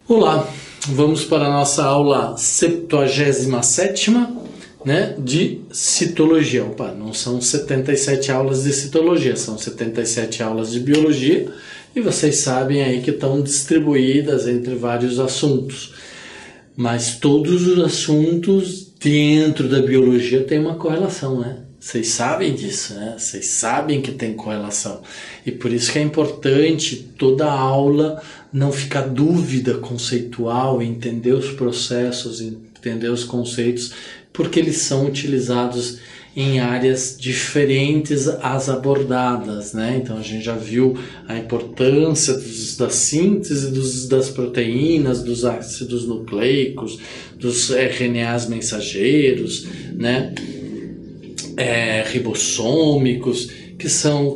Olá, vamos para a nossa aula 77ª, né, de citologia. Opa, não são 77 aulas de citologia, são 77 aulas de biologia e vocês sabem aí que estão distribuídas entre vários assuntos. Mas todos os assuntos dentro da biologia têm uma correlação, né? Vocês sabem disso, né? Vocês sabem que tem correlação. E por isso que é importante toda aula não ficar dúvida conceitual, entender os processos, entender os conceitos, porque eles são utilizados em áreas diferentes às abordadas, né? Então a gente já viu a importância da síntese das proteínas, dos ácidos nucleicos, dos RNAs mensageiros, né? Ribossômicos,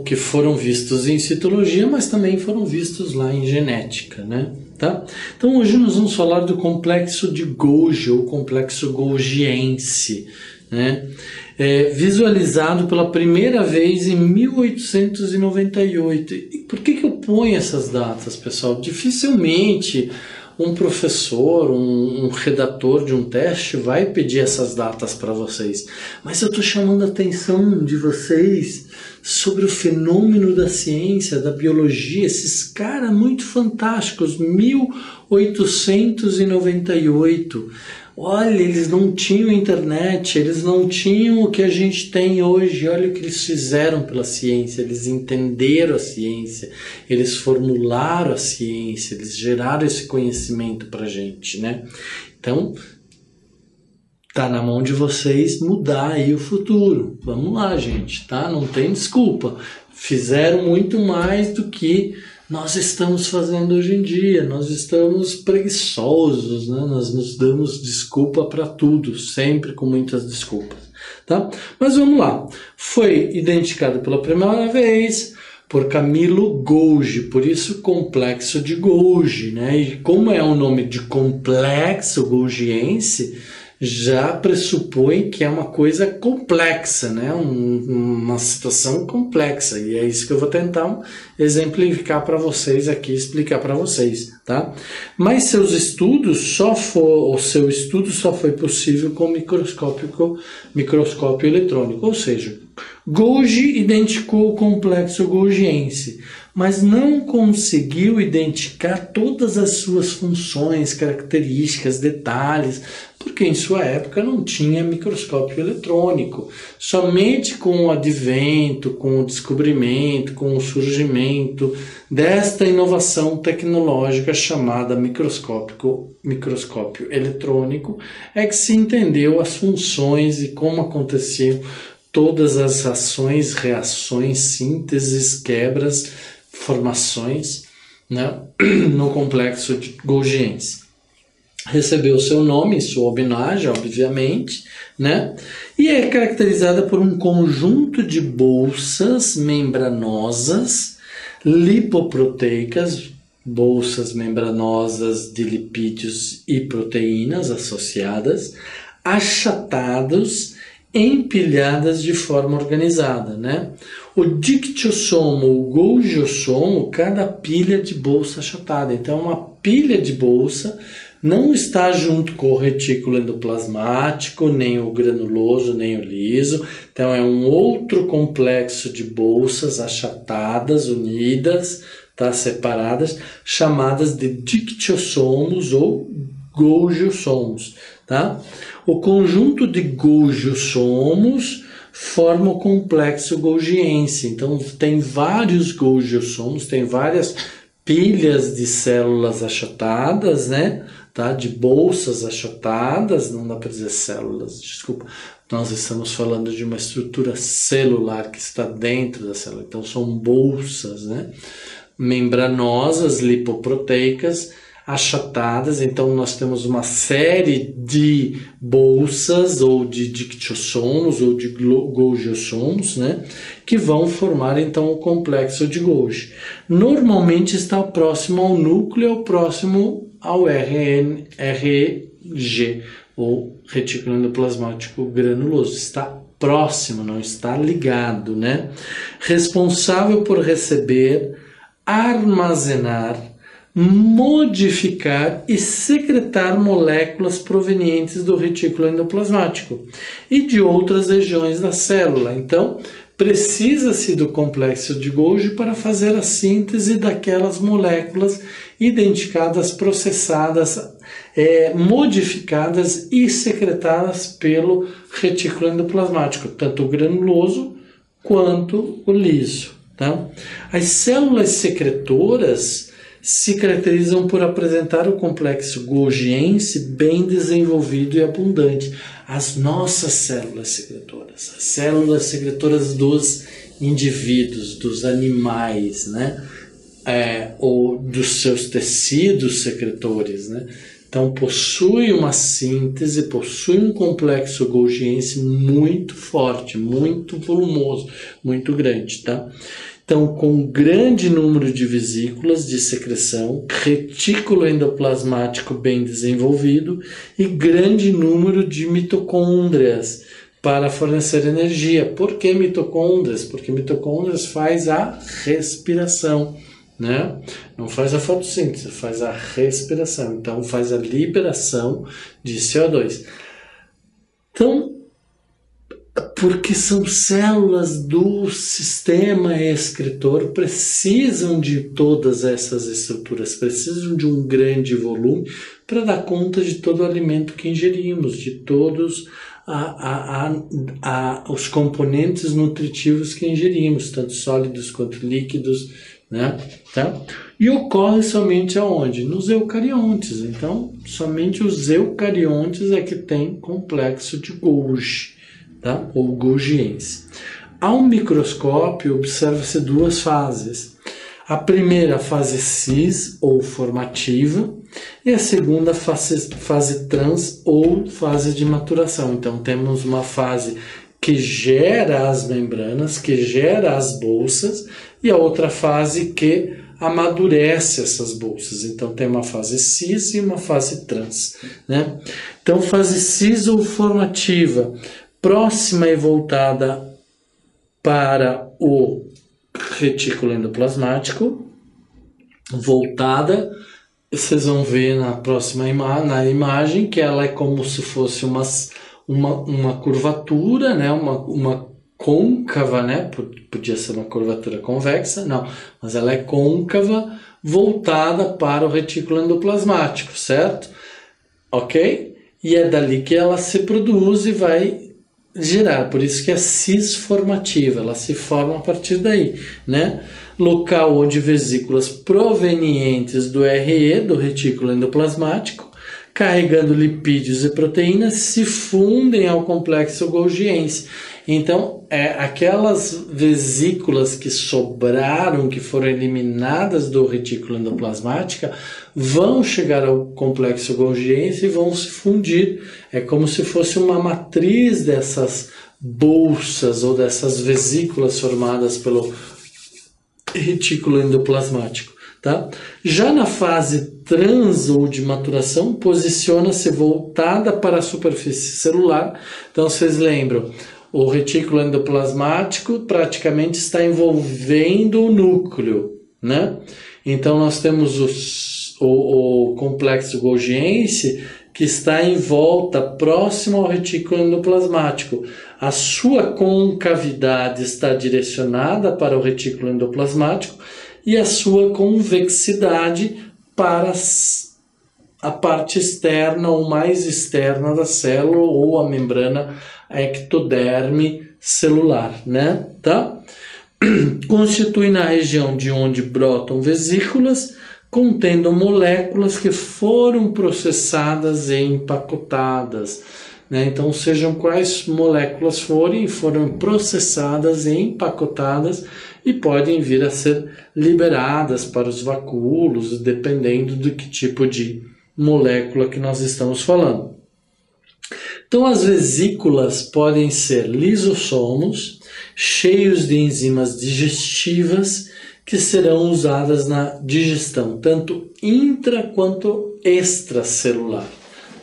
que foram vistos em citologia, mas também foram vistos lá em genética, né? Tá? Então hoje nós vamos falar do complexo de Golgi, ou complexo golgiense, né? Visualizado pela primeira vez em 1898. E por que eu ponho essas datas, pessoal? Dificilmente um professor, um redator de um teste vai pedir essas datas para vocês. Mas eu estou chamando a atenção de vocês sobre o fenômeno da ciência, da biologia, esses caras muito fantásticos, 1898. Olha, eles não tinham internet, eles não tinham o que a gente tem hoje. Olha o que eles fizeram pela ciência, eles entenderam a ciência, eles formularam a ciência, eles geraram esse conhecimento para a gente, né? Então, tá na mão de vocês mudar aí o futuro. Vamos lá, gente, tá? Não tem desculpa. Fizeram muito mais do que nós estamos fazendo hoje em dia. Nós estamos preguiçosos, né? Nós nos damos desculpa para tudo, sempre com muitas desculpas, tá? Mas vamos lá. Foi identificado pela primeira vez por Camilo Golgi, por isso complexo de Golgi, né? E como é o nome de complexo golgiense, já pressupõe que é uma coisa complexa, né? Uma situação complexa, e é isso que eu vou tentar exemplificar para vocês aqui, explicar para vocês, tá? Mas seu estudo só foi possível com microscópio eletrônico, ou seja, Golgi identificou o complexo golgiense, mas não conseguiu identificar todas as suas funções, características, detalhes, porque em sua época não tinha microscópio eletrônico. Somente com o advento, com o descobrimento, com o surgimento desta inovação tecnológica chamada microscópio eletrônico é que se entendeu as funções e como aconteciam todas as ações, reações, sínteses, quebras, formações, né, no complexo de golgiense. Recebeu seu nome, sua homenagem, obviamente, né, e é caracterizada por um conjunto de bolsas membranosas lipoproteicas, bolsas membranosas de lipídios e proteínas associadas, achatados, empilhadas de forma organizada, né? O dictiossomo, o golgiossomo, cada pilha de bolsa achatada. Então, uma pilha de bolsa não está junto com o retículo endoplasmático, nem o granuloso, nem o liso. Então, é um outro complexo de bolsas achatadas, unidas, tá? Separadas, chamadas de dictiossomos ou golgiossomos, tá? O conjunto de golgiossomos forma o complexo golgiense. Então, tem vários golgiossomos, tem várias pilhas de células achatadas, né? Tá? De bolsas achatadas, não dá para dizer células, desculpa. Nós estamos falando de uma estrutura celular que está dentro da célula. Então, são bolsas, né? Membranosas, lipoproteicas, achatadas. Então nós temos uma série de bolsas ou de dictiossomos ou de golgiossomos, né, que vão formar então o complexo de Golgi. Normalmente está próximo ao núcleo ou próximo ao RG, ou retículo endoplasmático granuloso. Está próximo, não está ligado, né? Responsável por receber, armazenar, modificar e secretar moléculas provenientes do retículo endoplasmático e de outras regiões da célula. Então, precisa-se do complexo de Golgi para fazer a síntese daquelas moléculas identificadas, processadas, modificadas e secretadas pelo retículo endoplasmático, tanto o granuloso quanto o liso. Tá? As células secretoras se caracterizam por apresentar o complexo golgiense bem desenvolvido e abundante. As nossas células secretoras, as células secretoras dos indivíduos, dos animais, né? Ou dos seus tecidos secretores, né? Então, possui uma síntese, possui um complexo golgiense muito forte, muito volumoso, muito grande, tá? Então, com grande número de vesículas de secreção, retículo endoplasmático bem desenvolvido e grande número de mitocôndrias para fornecer energia. Por que mitocôndrias? Porque mitocôndrias faz a respiração, né? Não faz a fotossíntese, faz a respiração. Então, faz a liberação de CO2. Então, porque são células do sistema excretor, precisam de todas essas estruturas, precisam de um grande volume para dar conta de todo o alimento que ingerimos, de todos os componentes nutritivos que ingerimos, tanto sólidos quanto líquidos, né? Tá? E ocorre somente aonde? Nos eucariontes. Então, somente os eucariontes é que tem complexo de Golgi. Tá? Ou golgiense. Ao microscópio, observa-se duas fases. A primeira, fase cis, ou formativa, e a segunda, fase trans, ou fase de maturação. Então, temos uma fase que gera as membranas, que gera as bolsas, e a outra fase que amadurece essas bolsas. Então, tem uma fase cis e uma fase trans, né? Então, fase cis ou formativa, próxima e voltada para o retículo endoplasmático, voltada, vocês vão ver na próxima imagem que ela é como se fosse uma curvatura, né? uma côncava, né? Podia ser uma curvatura convexa, não, mas ela é côncava, voltada para o retículo endoplasmático, certo? Ok? E é dali que ela se produz e vai girar, por isso que é cisformativa, ela se forma a partir daí, né? Local onde vesículas provenientes do RE, do retículo endoplasmático, carregando lipídios e proteínas, se fundem ao complexo golgiense. Então, aquelas vesículas que sobraram, que foram eliminadas do retículo endoplasmático, vão chegar ao complexo golgiense e vão se fundir. É como se fosse uma matriz dessas bolsas ou dessas vesículas formadas pelo retículo endoplasmático. Tá? Já na fase trans ou de maturação, posiciona-se voltada para a superfície celular. Então, vocês lembram, o retículo endoplasmático praticamente está envolvendo o núcleo, né? Então, nós temos o complexo golgiense que está em volta, próximo ao retículo endoplasmático. A sua concavidade está direcionada para o retículo endoplasmático e a sua convexidade para a parte externa ou mais externa da célula ou a membrana ectoderme celular, né? Tá? Constitui na região de onde brotam vesículas, contendo moléculas que foram processadas e empacotadas, né? Então, sejam quais moléculas forem, foram processadas e empacotadas e podem vir a ser liberadas para os vacúolos, dependendo do que tipo de molécula que nós estamos falando. Então, as vesículas podem ser lisossomos, cheios de enzimas digestivas, que serão usadas na digestão, tanto intra quanto extracelular,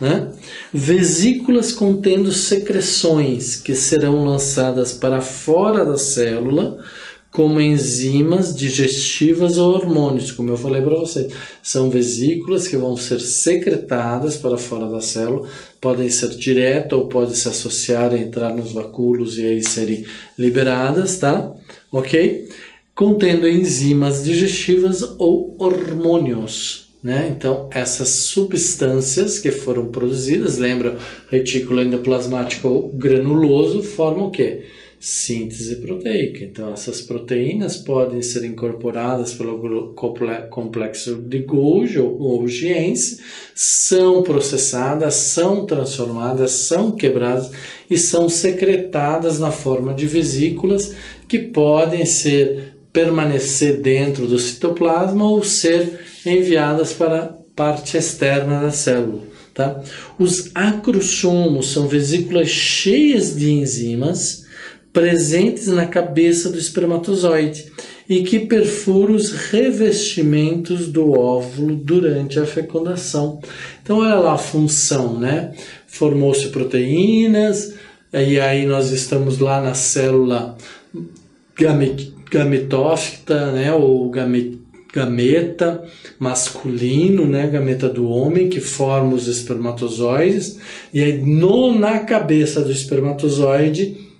né? Vesículas contendo secreções, que serão lançadas para fora da célula, como enzimas digestivas ou hormônios, como eu falei para vocês. São vesículas que vão ser secretadas para fora da célula, podem ser direto ou podem se associar, entrar nos vacúolos e aí serem liberadas, tá? Ok? Contendo enzimas digestivas ou hormônios, né? Então, essas substâncias que foram produzidas, lembra, retículo endoplasmático granuloso, formam o quê? Síntese proteica. Então, essas proteínas podem ser incorporadas pelo complexo de Golgi ou Golgiense, são processadas, são transformadas, são quebradas e são secretadas na forma de vesículas que podem permanecer dentro do citoplasma ou ser enviadas para a parte externa da célula. Tá? Os acrossomos são vesículas cheias de enzimas presentes na cabeça do espermatozoide e que perfuram os revestimentos do óvulo durante a fecundação. Então, olha lá a função, né? Formou-se proteínas, e aí nós estamos lá na célula gametófita, né? Ou gameta masculino, né? Gameta do homem, que forma os espermatozoides, e aí na cabeça do espermatozoide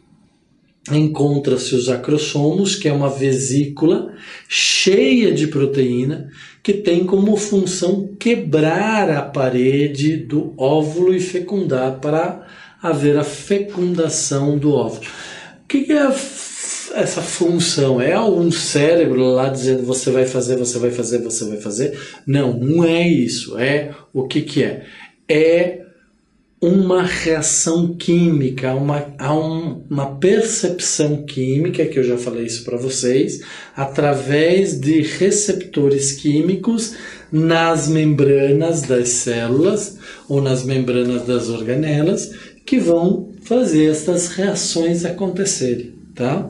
encontra-se os acrossomos, que é uma vesícula cheia de proteína que tem como função quebrar a parede do óvulo e fecundar para haver a fecundação do óvulo. O que é essa função? É algum cérebro lá dizendo você vai fazer, você vai fazer, você vai fazer? Não, não é isso. É o que é? É uma reação química, uma percepção química, que eu já falei isso para vocês, através de receptores químicos nas membranas das células ou nas membranas das organelas, que vão fazer essas reações acontecerem, tá?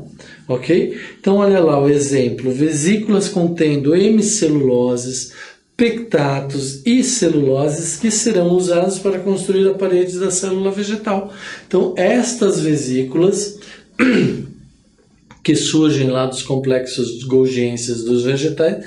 Ok? Então olha lá o exemplo: vesículas contendo hemiceluloses, pectatos e celuloses que serão usados para construir a parede da célula vegetal. Então, estas vesículas que surgem lá dos complexos golgienses dos vegetais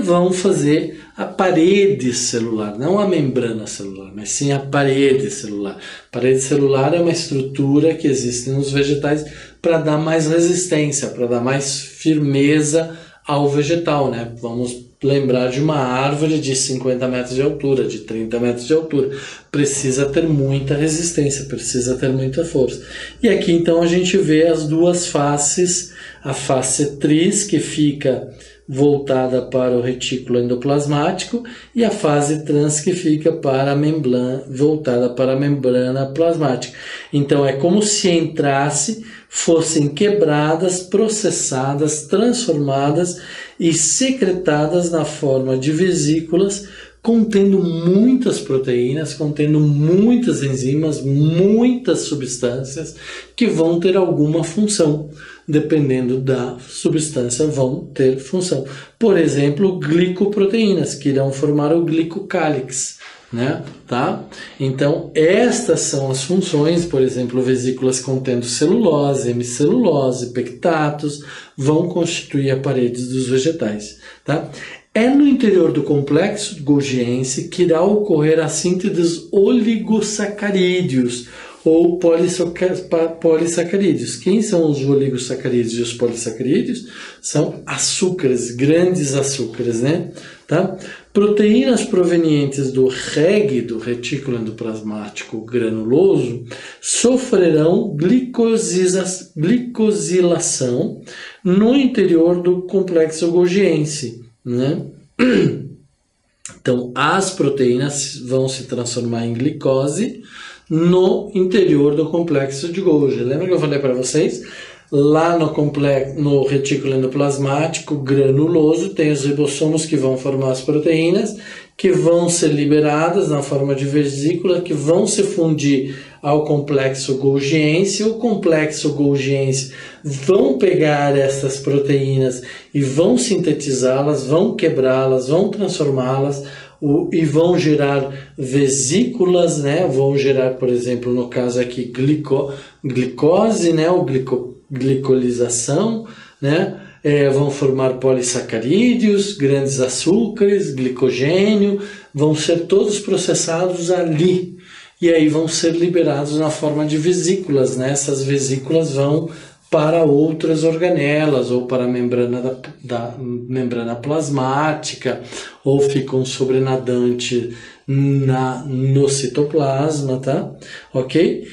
vão fazer a parede celular, não a membrana celular, mas sim a parede celular. A parede celular é uma estrutura que existe nos vegetais para dar mais resistência, para dar mais firmeza ao vegetal, né? Vamos lembrar de uma árvore de 50 metros de altura, de 30 metros de altura. Precisa ter muita resistência, precisa ter muita força. E aqui então a gente vê as duas faces, a face tris, que fica voltada para o retículo endoplasmático, e a fase trans, que fica para a membrana, voltada para a membrana plasmática. Então é como se entrasse, fossem quebradas, processadas, transformadas e secretadas na forma de vesículas, contendo muitas proteínas, contendo muitas enzimas, muitas substâncias que vão ter alguma função. Dependendo da substância, vão ter função. Por exemplo, glicoproteínas, que irão formar o glicocálix, né? Tá? Então, estas são as funções. Por exemplo, vesículas contendo celulose, hemicelulose, pectatos, vão constituir a parede dos vegetais, tá? É no interior do complexo golgiense que irá ocorrer a síntese dos oligosacarídeos, ou polissacarídeos. Quem são os oligosacarídeos e os polissacarídeos? São açúcares, grandes açúcares, né? Tá? Proteínas provenientes do REG, do retículo endoplasmático granuloso, sofrerão glicosilação no interior do complexo golgiense, né? Então, as proteínas vão se transformar em glicose no interior do complexo de Golgi. Lembra que eu falei para vocês? Lá no retículo endoplasmático granuloso tem os ribossomos que vão formar as proteínas, que vão ser liberadas na forma de vesícula, que vão se fundir ao complexo golgiense. O complexo golgiense vão pegar essas proteínas e vão sintetizá-las, vão quebrá-las, vão transformá-las, e vão gerar vesículas, né? Vão gerar, por exemplo, no caso aqui, glicose, né? Ou glicolização, né? vão formar polissacarídeos, grandes açúcares, glicogênio, vão ser todos processados ali. E aí vão ser liberados na forma de vesículas, né? Essas vesículas vão para outras organelas, ou para a membrana da membrana plasmática, ou ficam sobrenadante no citoplasma, tá? Ok?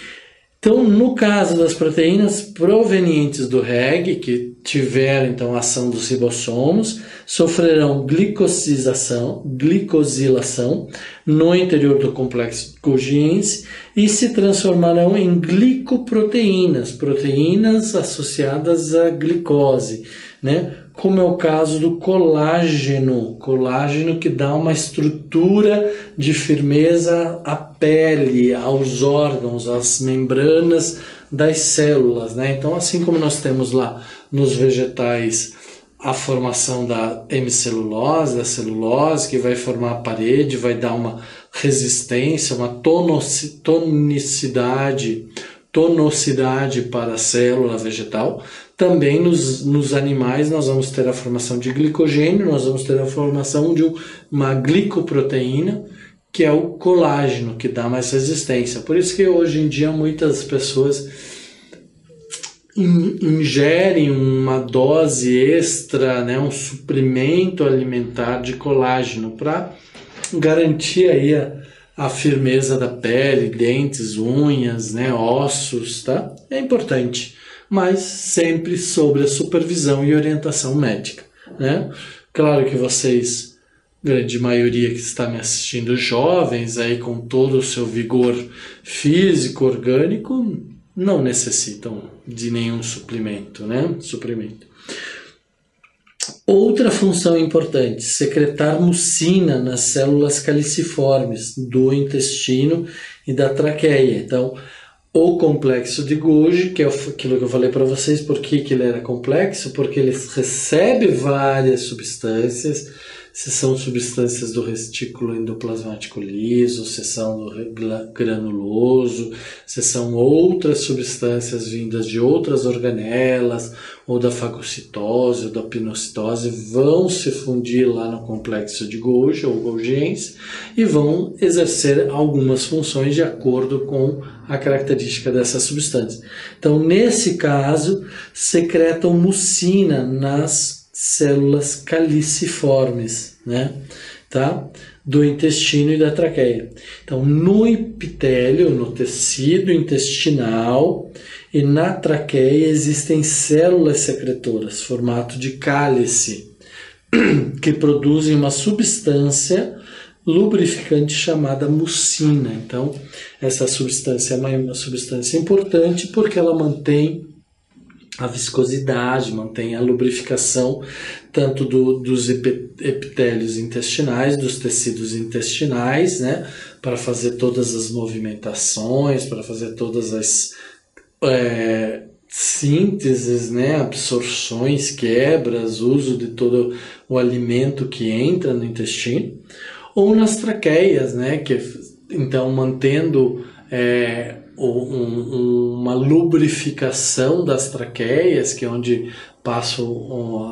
Então, no caso das proteínas provenientes do REG, que tiveram então a ação dos ribossomos, sofrerão glicosilação no interior do complexo Golgiense e se transformarão em glicoproteínas, proteínas associadas à glicose, né? Como é o caso do colágeno que dá uma estrutura de firmeza à pele, aos órgãos, às membranas das células, né? Então, assim como nós temos lá nos vegetais a formação da hemicelulose, da celulose, que vai formar a parede, vai dar uma resistência, uma tonicidade para a célula vegetal. Também nos animais nós vamos ter a formação de glicogênio, nós vamos ter a formação de uma glicoproteína, que é o colágeno, que dá mais resistência. Por isso que hoje em dia muitas pessoas ingerem uma dose extra, né, um suplemento alimentar de colágeno para garantir aí a firmeza da pele, dentes, unhas, né, ossos, tá? É importante, mas sempre sob a supervisão e orientação médica, né? Claro que vocês, grande maioria que está me assistindo, jovens, aí com todo o seu vigor físico, orgânico, não necessitam de nenhum suplemento, né? Outra função importante, secretar mucina nas células caliciformes do intestino e da traqueia. Então, o complexo de Golgi, que é aquilo que eu falei para vocês, por que ele era complexo? Porque ele recebe várias substâncias, se são substâncias do retículo endoplasmático liso, se são do granuloso, se são outras substâncias vindas de outras organelas, ou da fagocitose, ou da pinocitose, vão se fundir lá no complexo de Golgi, ou Golgiense, e vão exercer algumas funções de acordo com a característica dessa substância. Então, nesse caso, secretam mucina nas células caliciformes, né? Tá? Do intestino e da traqueia. Então, no epitélio, no tecido intestinal e na traqueia existem células secretoras, formato de cálice, que produzem uma substância lubrificante chamada mucina. Então, essa substância é uma substância importante porque ela mantém a viscosidade, mantém a lubrificação tanto dos epitélios intestinais, dos tecidos intestinais, né, para fazer todas as movimentações, para fazer todas as sínteses, né, absorções, quebras, uso de todo o alimento que entra no intestino, ou nas traqueias, né, que então mantendo uma lubrificação das traqueias, que é onde passa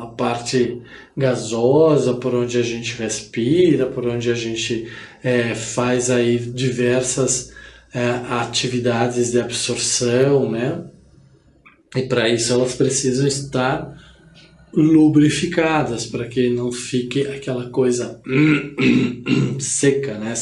a parte gasosa, por onde a gente respira, por onde a gente faz aí diversas atividades de absorção, né? E para isso elas precisam estar lubrificadas, para que não fique aquela coisa seca, né?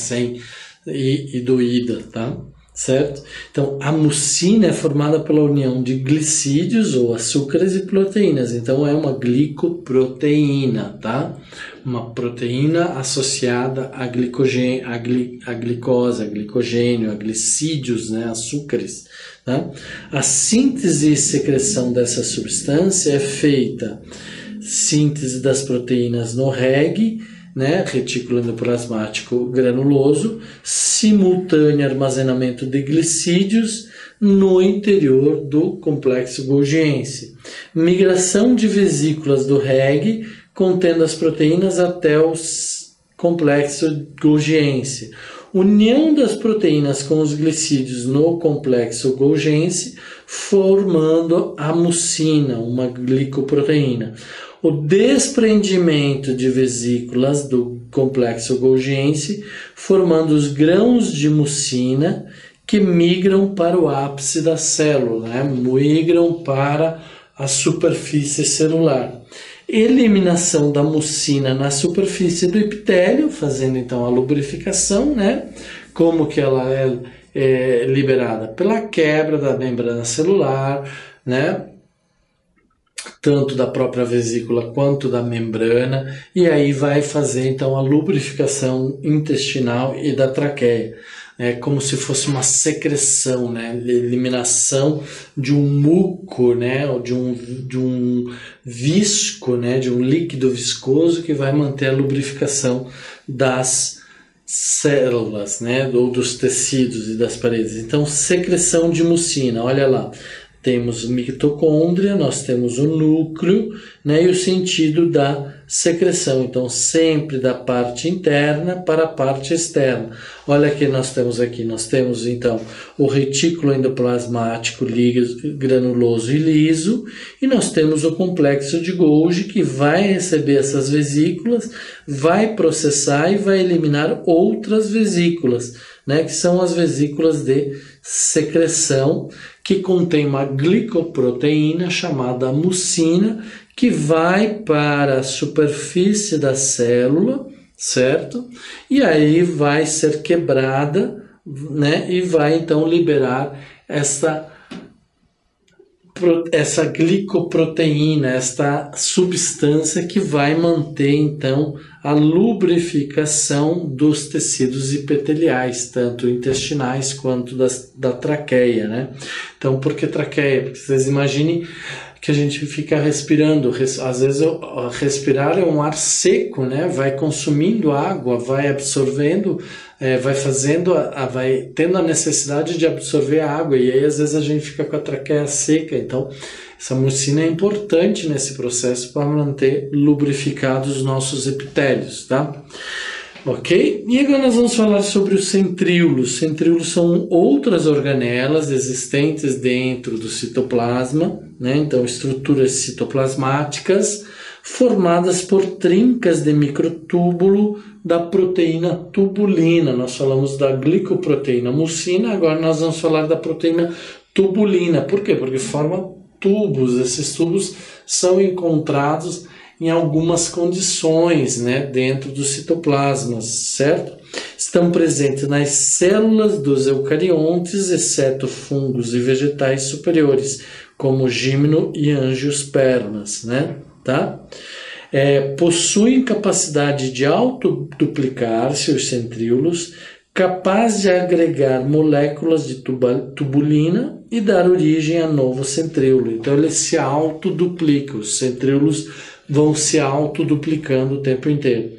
E doída, tá? Certo? Então, a mucina é formada pela união de glicídios ou açúcares e proteínas. Então, é uma glicoproteína, tá? Uma proteína associada a glicose, a glicogênio, a glicídios, né? Açúcares, tá? A síntese e secreção dessa substância é feita síntese das proteínas no REG, né, retículo endoplasmático granuloso, simultâneo armazenamento de glicídios no interior do complexo Golgiense, migração de vesículas do REG contendo as proteínas até o complexo Golgiense, união das proteínas com os glicídios no complexo Golgiense, formando a mucina, uma glicoproteína. o desprendimento de vesículas do complexo golgiense, formando os grãos de mucina que migram para o ápice da célula, né? Migram para a superfície celular. Eliminação da mucina na superfície do epitélio, fazendo então a lubrificação, né? Como que ela é liberada? Pela quebra da membrana celular, né? Tanto da própria vesícula quanto da membrana, e aí vai fazer então a lubrificação intestinal e da traqueia. É como se fosse uma secreção, né? Eliminação de um muco, né? Ou de um visco, né? De um líquido viscoso que vai manter a lubrificação das células, né? Ou dos tecidos e das paredes. Então, secreção de mucina, olha lá. Temos mitocôndria, nós temos o núcleo, né, e o sentido da secreção. Então, sempre da parte interna para a parte externa. Olha que nós temos então o retículo endoplasmático granuloso e liso, e nós temos o complexo de Golgi que vai receber essas vesículas, vai processar e vai eliminar outras vesículas, né, que são as vesículas de secreção, que contém uma glicoproteína chamada mucina, que vai para a superfície da célula, certo? E aí vai ser quebrada, né? E vai então liberar essa glicoproteína, esta substância que vai manter então a lubrificação dos tecidos epiteliais, tanto intestinais quanto da traqueia, né? Então, por que traqueia? Porque vocês imaginem que a gente fica respirando, às vezes respirar é um ar seco, né? Vai consumindo água, vai absorvendo, vai tendo a necessidade de absorver a água, e aí às vezes a gente fica com a traqueia seca. Então essa mucina é importante nesse processo para manter lubrificados os nossos epitélios, tá? Ok? E agora nós vamos falar sobre os centríolos. Centríolos são outras organelas existentes dentro do citoplasma, né? Então, estruturas citoplasmáticas formadas por trincas de microtúbulo da proteína tubulina. Nós falamos da glicoproteína mucina, agora nós vamos falar da proteína tubulina. Por quê? Porque forma tubos. Esses tubos são encontrados em algumas condições, né, dentro dos citoplasmas, certo? Estão presentes nas células dos eucariontes, exceto fungos e vegetais superiores, como gímeno e angiospermas, né? Tá? Possuem capacidade de autoduplicar-se, os centríolos, capaz de agregar moléculas de tubulina e dar origem a novo centríolo. Então, eles se autoduplicam, os centríolos vão se autoduplicando o tempo inteiro.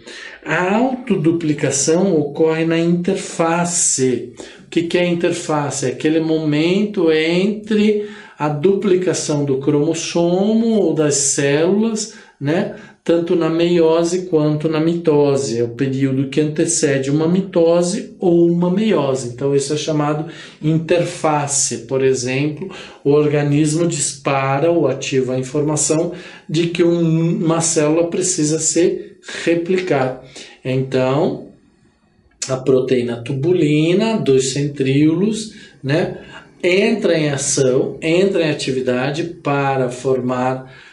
A autoduplicação ocorre na interface. O que é a interface? É aquele momento entre a duplicação do cromossomo ou das células, né? Tanto na meiose quanto na mitose. É o período que antecede uma mitose ou uma meiose. Então, isso é chamado interface. Por exemplo, o organismo dispara ou ativa a informação de que uma célula precisa se replicar. Então, a proteína tubulina dos centríolos, né, entra em ação, entra em atividade para formar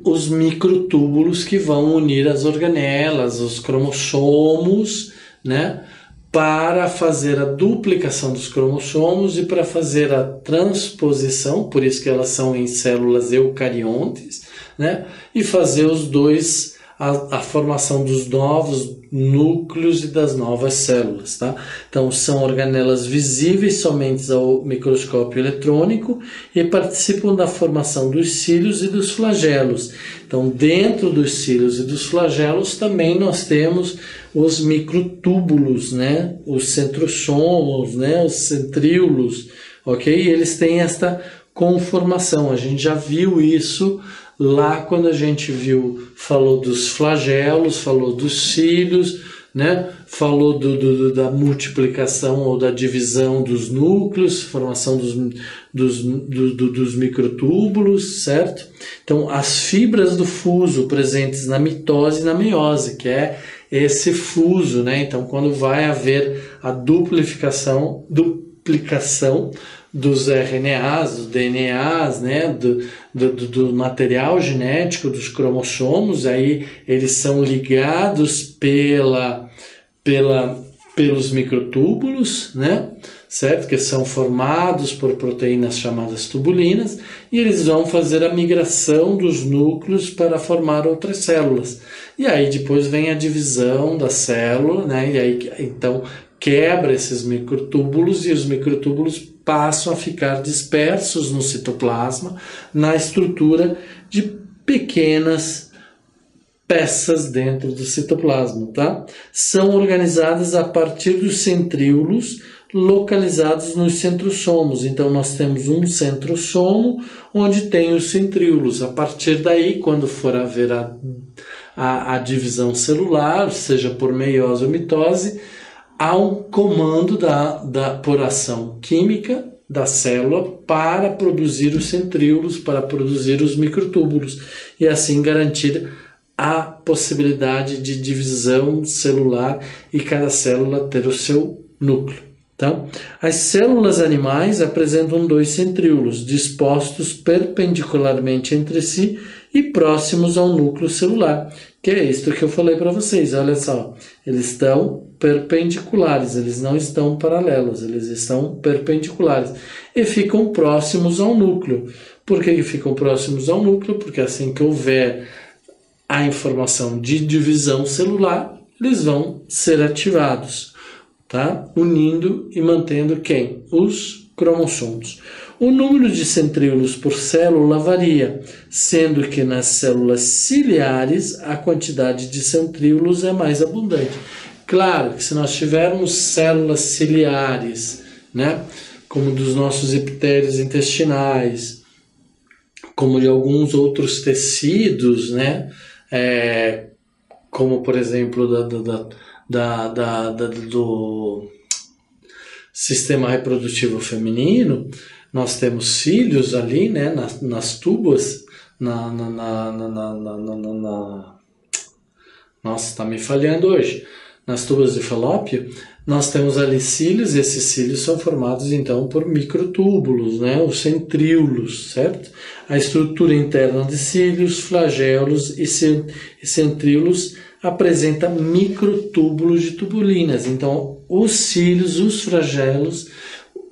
os microtúbulos que vão unir as organelas, os cromossomos, né, para fazer a duplicação dos cromossomos e para fazer a transposição, por isso que elas são em células eucariontes, né, e fazer a formação dos novos núcleos e das novas células, tá? Então, são organelas visíveis somente ao microscópio eletrônico e participam da formação dos cílios e dos flagelos. Então, dentro dos cílios e dos flagelos também nós temos os microtúbulos, né? Os centrosomos, né? Os centríolos, ok? E eles têm esta conformação. A gente já viu isso lá quando a gente falou dos flagelos, falou dos cílios, né? Falou da multiplicação ou da divisão dos núcleos, formação dos microtúbulos, certo? Então, as fibras do fuso presentes na mitose e na meiose, que é esse fuso, né? Então, quando vai haver a duplicação dos RNAs, dos DNAs, né, do material genético dos cromossomos, aí eles são ligados pelos microtúbulos, né, certo? Que são formados por proteínas chamadas tubulinas, e eles vão fazer a migração dos núcleos para formar outras células. E aí depois vem a divisão da célula, né, e aí então quebra esses microtúbulos, e os microtúbulos passam a ficar dispersos no citoplasma, na estrutura de pequenas peças dentro do citoplasma, tá? São organizadas a partir dos centríolos localizados nos centrosomos. Então nós temos um centrosomo onde tem os centríolos. A partir daí, quando for haver a divisão celular, seja por meiose ou mitose, há um comando por ação química da célula para produzir os centríolos, para produzir os microtúbulos, e assim garantir a possibilidade de divisão celular e cada célula ter o seu núcleo. Então, as células animais apresentam dois centríolos dispostos perpendicularmente entre si e próximos ao núcleo celular, que é isto que eu falei para vocês. Olha só, eles estão perpendiculares, eles não estão paralelos, eles estão perpendiculares e ficam próximos ao núcleo. Por que ficam próximos ao núcleo? Porque assim que houver a informação de divisão celular, eles vão ser ativados, tá? Unindo e mantendo quem? Os cromossomos. O número de centríolos por célula varia, sendo que nas células ciliares a quantidade de centríolos é mais abundante. Claro que se nós tivermos células ciliares, né, como dos nossos epitérios intestinais, como de alguns outros tecidos, né, como por exemplo do sistema reprodutivo feminino, nós temos cílios ali, né, nas tubas, nossa, está me falhando hoje. Nas tubas de Falópio, nós temos ali cílios, e esses cílios são formados então por microtúbulos, né, os centríolos, certo? A estrutura interna de cílios, flagelos e centríolos apresenta microtúbulos de tubulinas. Então, os cílios, os flagelos,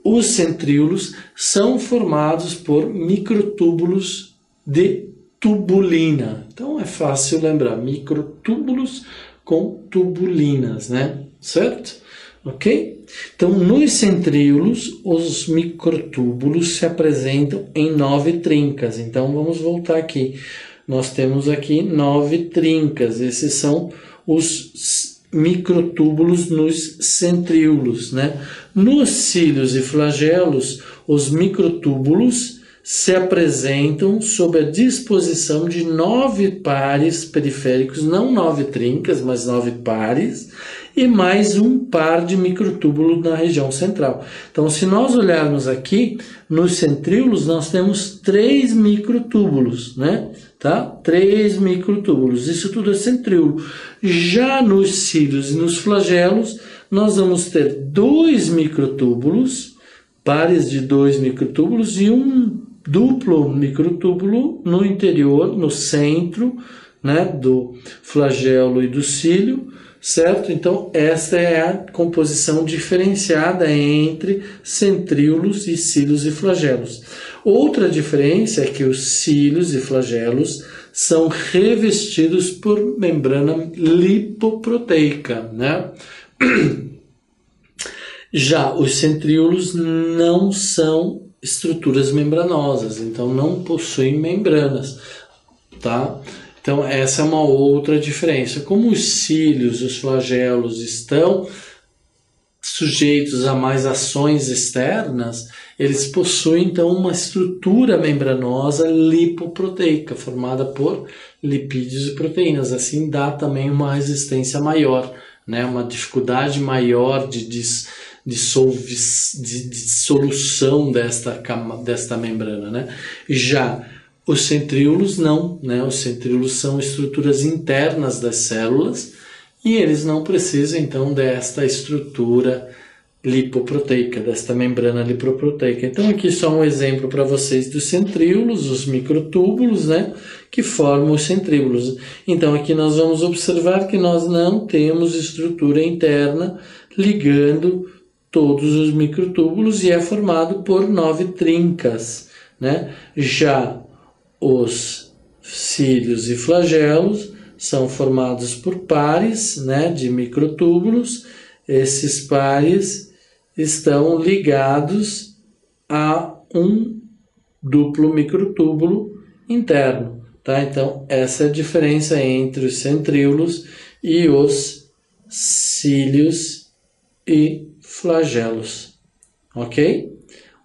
os centríolos são formados por microtúbulos de tubulina. Então, é fácil lembrar, microtúbulos com tubulinas, né? Certo? Ok? Então, nos centríolos, os microtúbulos se apresentam em 9 trincas. Então, vamos voltar aqui. Nós temos aqui 9 trincas. Esses são os microtúbulos nos centríolos, né? Nos cílios e flagelos, os microtúbulos se apresentam sob a disposição de 9 pares periféricos, não 9 trincas, mas 9 pares, e mais um par de microtúbulo na região central. Então, se nós olharmos aqui, nos centríolos nós temos 3 microtúbulos, né? Tá? 3 microtúbulos, isso tudo é centríolo. Já nos cílios e nos flagelos, nós vamos ter 2 microtúbulos, pares de 2 microtúbulos e um duplo microtúbulo no interior, no centro, né, do flagelo e do cílio, certo? Então, esta é a composição diferenciada entre centríolos e cílios e flagelos. Outra diferença é que os cílios e flagelos são revestidos por membrana lipoproteica, né? Já os centríolos não são estruturas membranosas, então não possuem membranas, tá? Então essa é uma outra diferença. Como os cílios, os flagelos estão sujeitos a mais ações externas, eles possuem então uma estrutura membranosa lipoproteica, formada por lipídios e proteínas. Assim dá também uma resistência maior né? Uma dificuldade maior de dissolução desta membrana, né? Já os centríolos não, né? Os centríolos são estruturas internas das células e eles não precisam então desta estrutura lipoproteica, desta membrana lipoproteica. Então aqui só um exemplo para vocês dos centríolos, os microtúbulos, né, que formam os centríolos. Então aqui nós vamos observar que nós não temos estrutura interna ligando todos os microtúbulos e é formado por 9 trincas, né? Já os cílios e flagelos são formados por pares, né, de microtúbulos. Esses pares estão ligados a um duplo microtúbulo interno, tá? Então, essa é a diferença entre os centríolos e os cílios e flagelos, ok?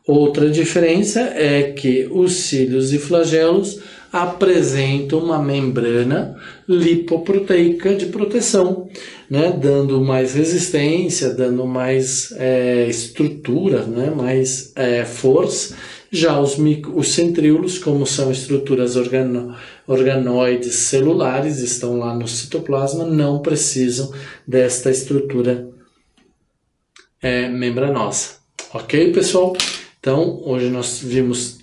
Outra diferença é que os cílios e flagelos apresentam uma membrana lipoproteica de proteção, né, dando mais resistência, dando mais estrutura, né, mais força. Já os centríolos, como são estruturas organoides celulares, estão lá no citoplasma, não precisam desta estrutura membranosa. Ok, pessoal? Então, hoje nós vimos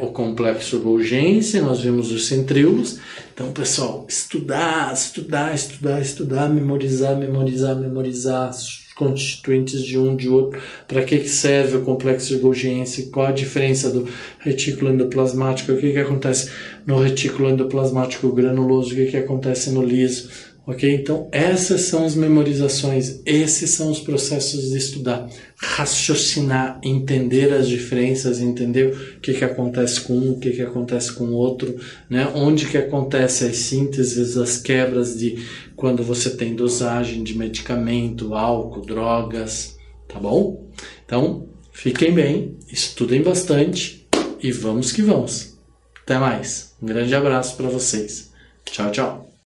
o complexo Golgi, nós vimos os centríolos. Então, pessoal, estudar, memorizar os constituintes de um de outro. Para que serve o complexo Golgi? Qual a diferença do retículo endoplasmático? O que acontece no retículo endoplasmático granuloso? O que acontece no liso? Ok? Então, essas são as memorizações, esses são os processos de estudar, raciocinar, entender as diferenças, entender o que acontece com um, o que acontece com o outro, né? Onde que acontece as sínteses, as quebras de quando você tem dosagem de medicamento, álcool, drogas, tá bom? Então, fiquem bem, estudem bastante e vamos que vamos. Até mais. Um grande abraço para vocês. Tchau, tchau.